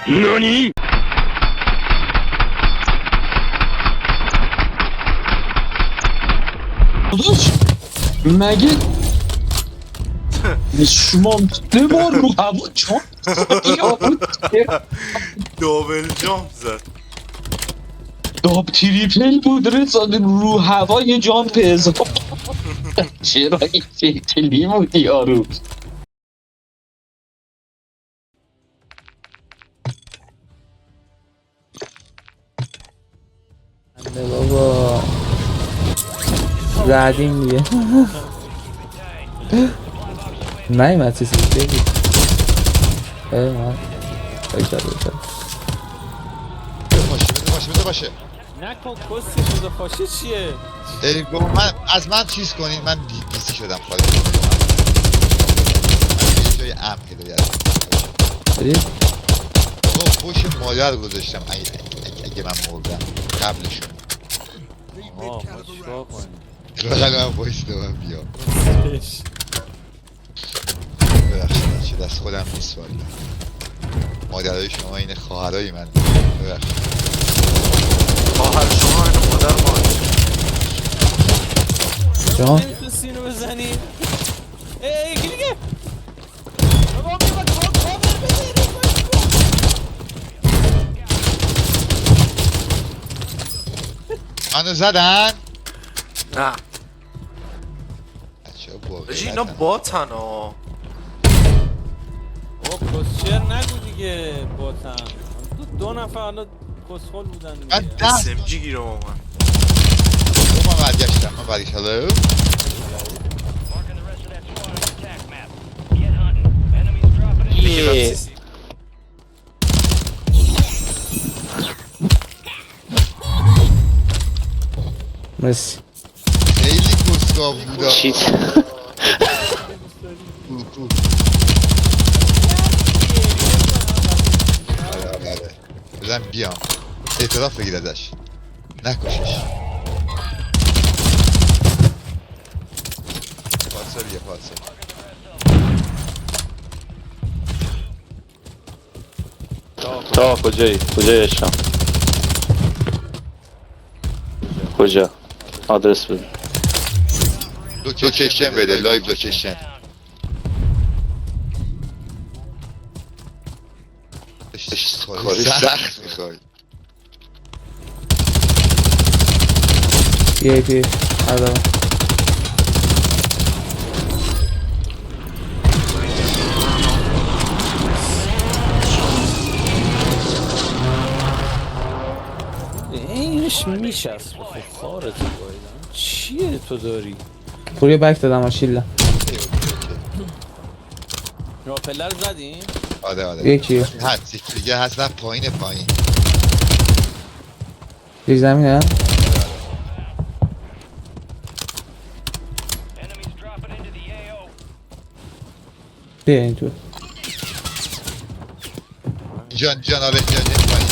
NANI?! داداش مگه شما 2 بار رو هوا جان دوبل جامپ زد. داب تریپل بود رساد رو هوا یه جامپ اضافه چرا این شکلی بود یارو بنده بابا زدیم دیگه نیمد چیزی بگید من بایشتر بده باشه نکن کسی خدا پاشه چیه؟ من از من چیز کنین من دیسی شدم خالی یه جای امن که داری برید بابا پوش مادر گذاشتم اگه من مردم قبلشون آه چیکار کنیم؟ بقید من پوشت من بیام ببخشید چه دست خودم نیست والا مادرهای شما این خواهرای من ببخشید خواهر شما اینو مادر ما جان نمیتونستی اینو بزنی؟ یکی دیگه بابا بیا کاور بده منو زدن؟ نه بچه ها با بجی اینا باتن ها. بابا کسچر نگو دیگه باتن 2 نفر الان کسخل بودن من دیگه ده SMG گیرم اومد. من برگشتم هلو میگیرم سیسی. مرسی خیلی گستاخ بودا چیت آره بزن بیام اعتراف بگیر ازش نکشش پارسل یه پارسل تا کجایی؟ کجای عشقم؟ کجا؟ آدرس بده لوکیشن بده لایو لوکیشن کاری سخت میخوای یه پی آره اینش میشست بخور خارتو بایدن چیه تو داری؟ پوری بک دادم آشیلا راپلر زدیم؟ آره یکی هست یکی دیگه هست نه پایین زیر زمینه بیا این تو جان آره جان پایین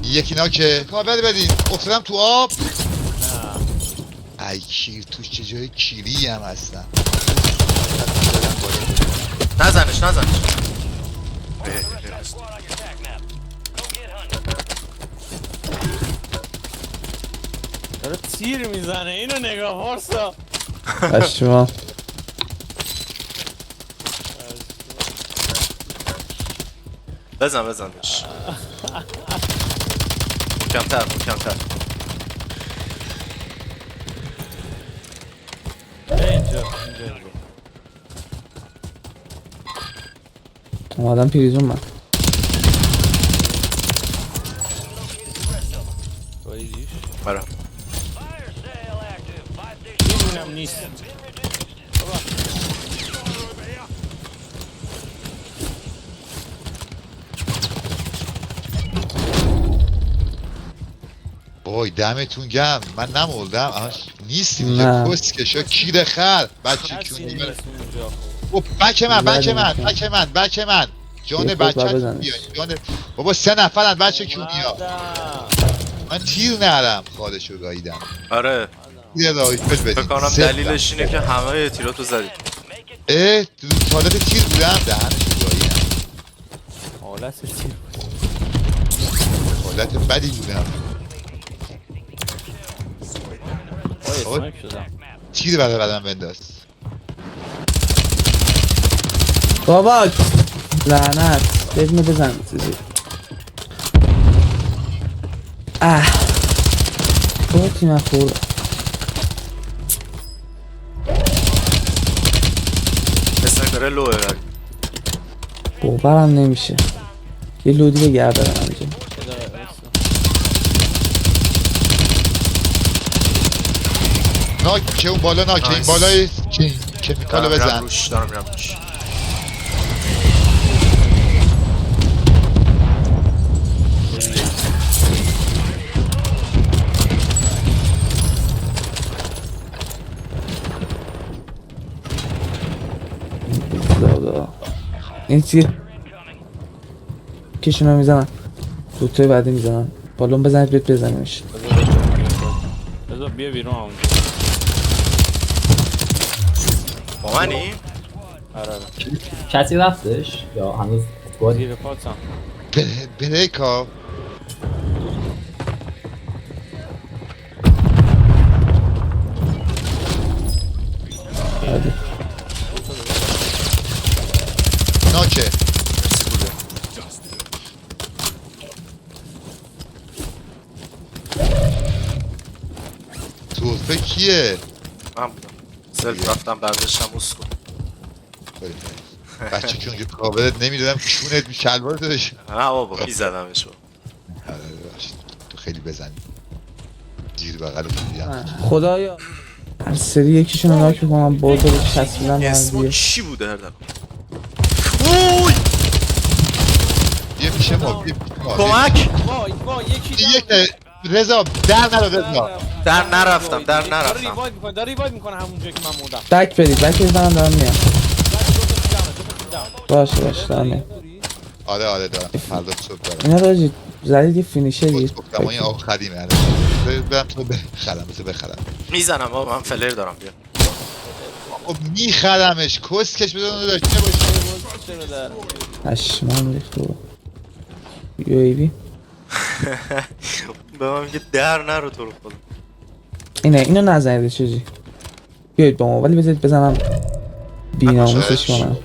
یکی ناکه کابل بدین افتادم تو آب ای کیر توش چه جای کیری هم هستن نزنش داره تیر میزنه اینو نگاه پارسا اشما بزن بهش محکم‌تر اینجا اومدم پریزون من بایدیش آره میدونم نیست وای دمتون گرم من نمردم اما نیستیم نه. اینجا کسکشا کیر خر بچه کسی کونی نیست اونجا او بک من جان یه خود بچه بزنش. بیا جان بابا 3 نفرن بچه کونی ها من تیر نرم خالشو گاییدم آره یه رایفل بدید فکر کنم صفر. دلیلش اینه که همه تیراتو زدی. تو حالت تیر بودم دهنشو گاییدم حالت تیر حالت بدی بودم. آقا اسنایپ شدم. تیر برای قدم بنداز. بابا لعنت بدون بزن چیزی تو تیم خورد اسنایپر لوه ولی باورم نمیشه یه لودی به گردنم اینجا ناک میشه اون بالا، ناک این نایس. بالای کمیکالو دارم میرم بزن. روش، دارم میرم روش. دادا این چیه کشونو میزنن دوتای بعدی میزنن بالون بزنید بیت بزنیمش بذار بیا بیرون اونجا. با منی؟ آره آره. کسی رفتش یا هنوز اسکواد؟ زیر پاتم. بریکا بعدی ناکه. توفه کیه؟ من بودم. سلف رفتم برداشتم اسکو. بچه که اونجا کابلت نمیدادم کونت شلوار دادش. نه بابا میزدمش با. تو خیلی بزنی زیر بغل خوبیم. خدایا هر سری یکیشون ناک میکنم بازو رو چسبیدن اسمو مرزیه چی بوده هر دفعه؟ اوی یه میشه ما کمک وای یکی یک رضا در نرو رضا. در نرفتم در داره نرفتم ریواید میکنه، داره ریواید میکنه همون جایی که من موندم. بک برید بک بزنم دارم میام باشه دارم میام آره دارم فردا صبح دارم. اینا راجی زدید یه فینیشری گفتم این آخریم یعنی برم تو بخرم. میزنم بابا من فلر دارم بیا. خب میخرمش کسکش بدون داشته باشه. چرا در هشمان ریخت رو یو ای بی به من میگه در نرو تو رو خدا. اینو نزنید چیزی بیایید با ما ولی بذارید بزنم بیناموسش کنم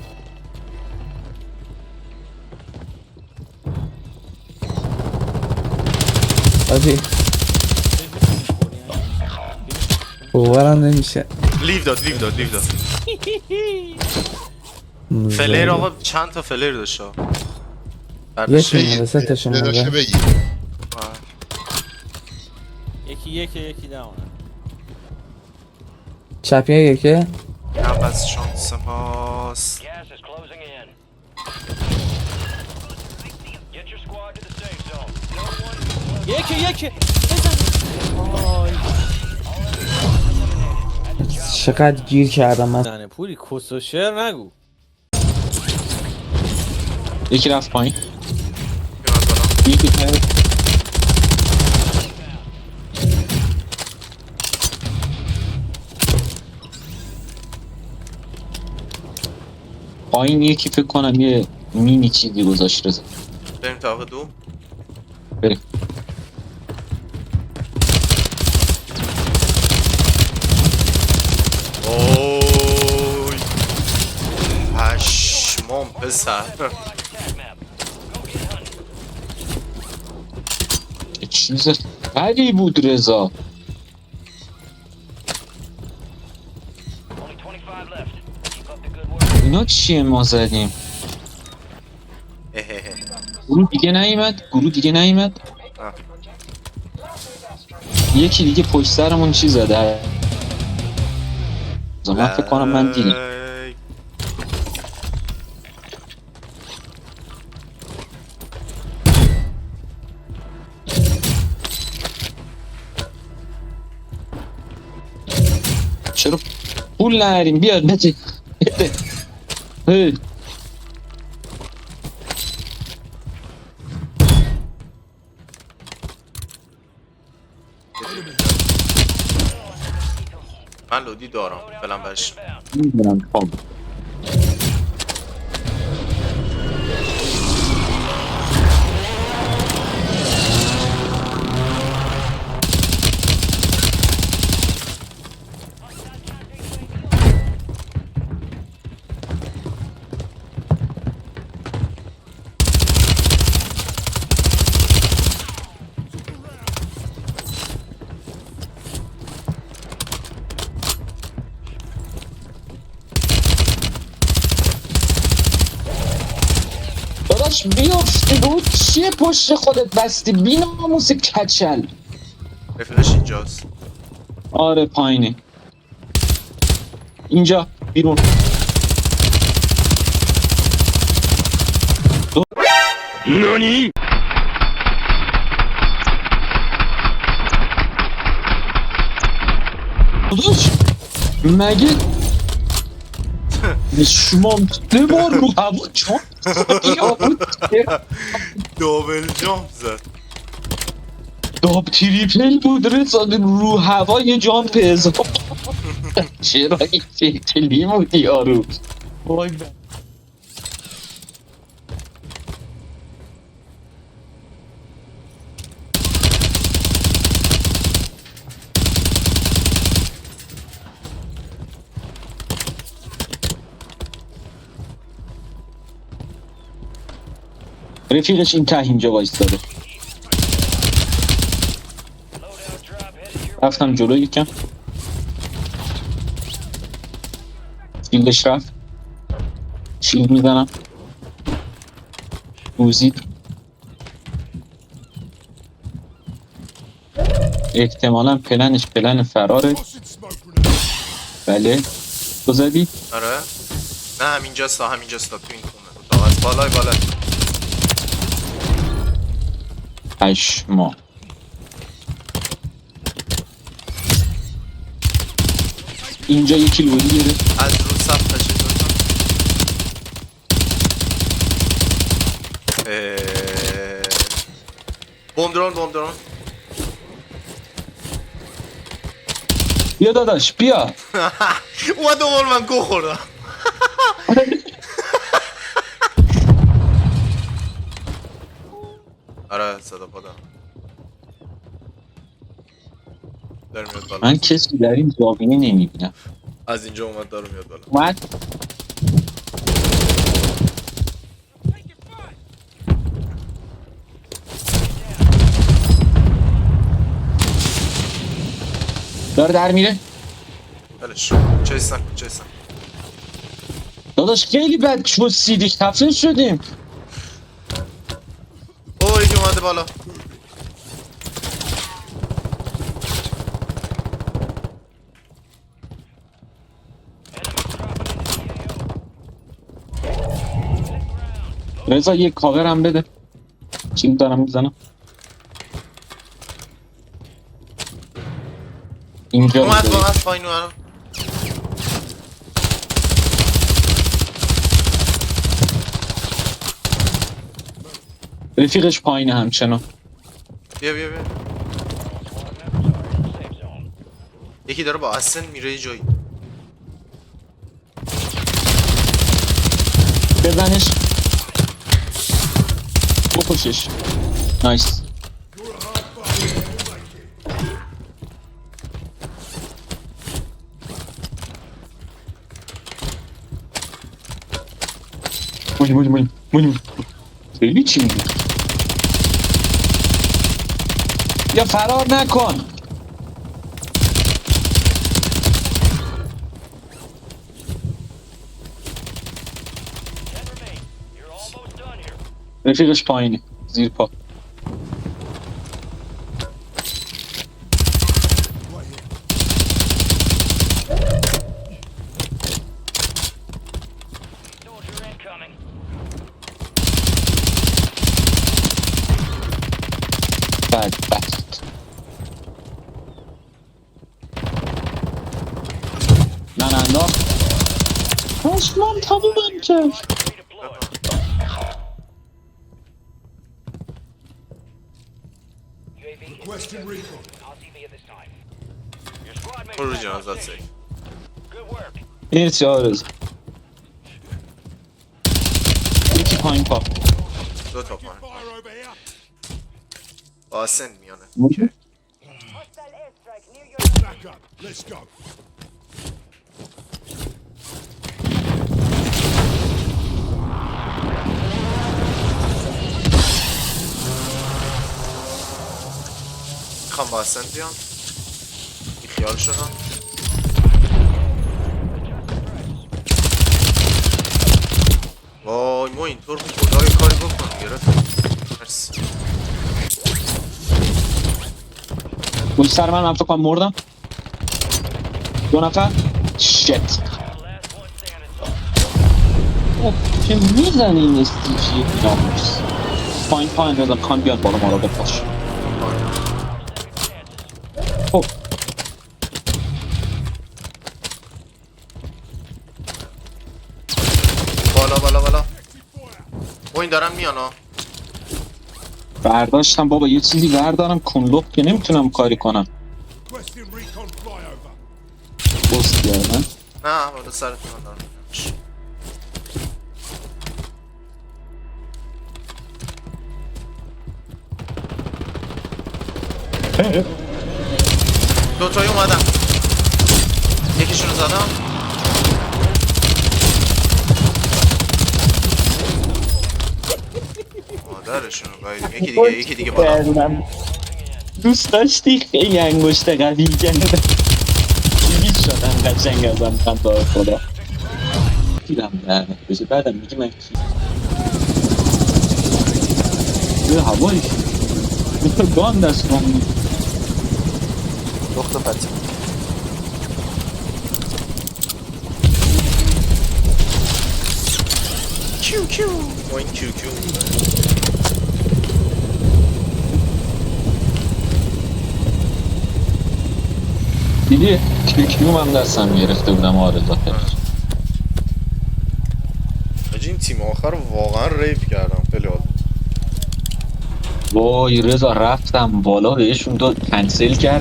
آجی باورم نمیشه لیو داد فلر آقا چند تا فلر داشت ها. برداشت. یکی مونده سه تاشون داشته مونده بگی یکی داونه. چپیه یکه هم بس شانس ماست. یکی بزن. وای چقدر گیر کردم من زنه پولی کس و شعر نگو. یکی رفت پایین. من دارم. یکی تر. پایین یکی فکر کنم یه مینی چیزی گذاشت رضا. بریم طبقه دو. بریم. اوی پشمام پسر. چه چیز بدی بود رضا. اینا چیه ما زدیم؟ اههه. گروه دیگه نیومد. آه. یکی دیگه پشت سرمون چی زده؟ من فکر کنم من دیدم. ای. چرا پول نهاریم؟ بیاد بده. من لودی دارم فعلا برش. میدونم خب داشت بیفته بود چیه پشت خودت بستی بی ناموس کچل. رفیقش اینجاست. آره پایینه اینجا بیرون. داداش مگه شما 3 بار رو هوا چون دابل جامپ زد. داب تریپل بود رساده رو هوا یه جامپ اضافه. چرا این چلی بود یارو. وای به رفیقش این ته اینجا وایستاده. رفتم جلو یکم شیلدش رفت. شیلد میزنم دوزید. احتمالا پلن فراره. بله تو زدی؟ آره نه همینجاست تا همینجاست تا تو این خونه اتاق از بالای بالای. پشما اینجا یکی لوری گرفت. از رو سب تشید بوم درون بیا داداش بیا. اومد دوبار من گو خوردم. آره صدا پا داره میاد بالا. من کسی در این زاویه نمیبینم. از اینجا اومد داره میاد بالا. اومد داره در میره. بلش چیستن داداش خیلی بد شد سیدی خفه شدیم. اوه یکی اومده بالا. رضا یه کاور هم بده. چیم دارم میزنم اینجا. اومد پایین اومد. رفیقش پایینه همچنان. بیا یکی داره با اسن میره یه جایی. بزنش بکشش. نایس. مونی خیلی چی میگی؟ یا فرار نکن. رفیقش پایینه زیر پا. بدبخت. من انداخت. پشمام تمومم کرد. برو جنازت سی. مرسی آرز. یکی پایین پا. دو تا پایین با اسن میانه. میخوام با اسن بیام. بی خیال شدم. وای وای ما اینطور بود خدای کاری بکن گرفت. مرسی. اون سر من فکر کنم مردم. 2 نفر شت. چه میزنی این استیجی ناموس. پایین بزن کان بیاد بالا ما رو بپاش. خب بالا و این دارم میان ها. برداشتم بابا یه چیزی بردارم کنلوب که نمیتونم کاری کنم. بست کردن. نه بالا سرتون دارم. دوتایی اومدم. یکیشونو زدم. مادرشونو گایدیم. یکی دیگه بالا. دوست داشتی خیلی انگشت قوی کردم. هیچ شدم قشنگ ازم تا خدا. دیدم نه بشه بعدم میگه من کی به هوایی تو گان دست کنم دختر پتی کیو با این کیو دیدی کیو من دستم گرفته بودم آرزا این تیم آخر واقعا ریف کردم خیلی عالی. وای رضا رفتم بالا بهشون داد کنسل کرد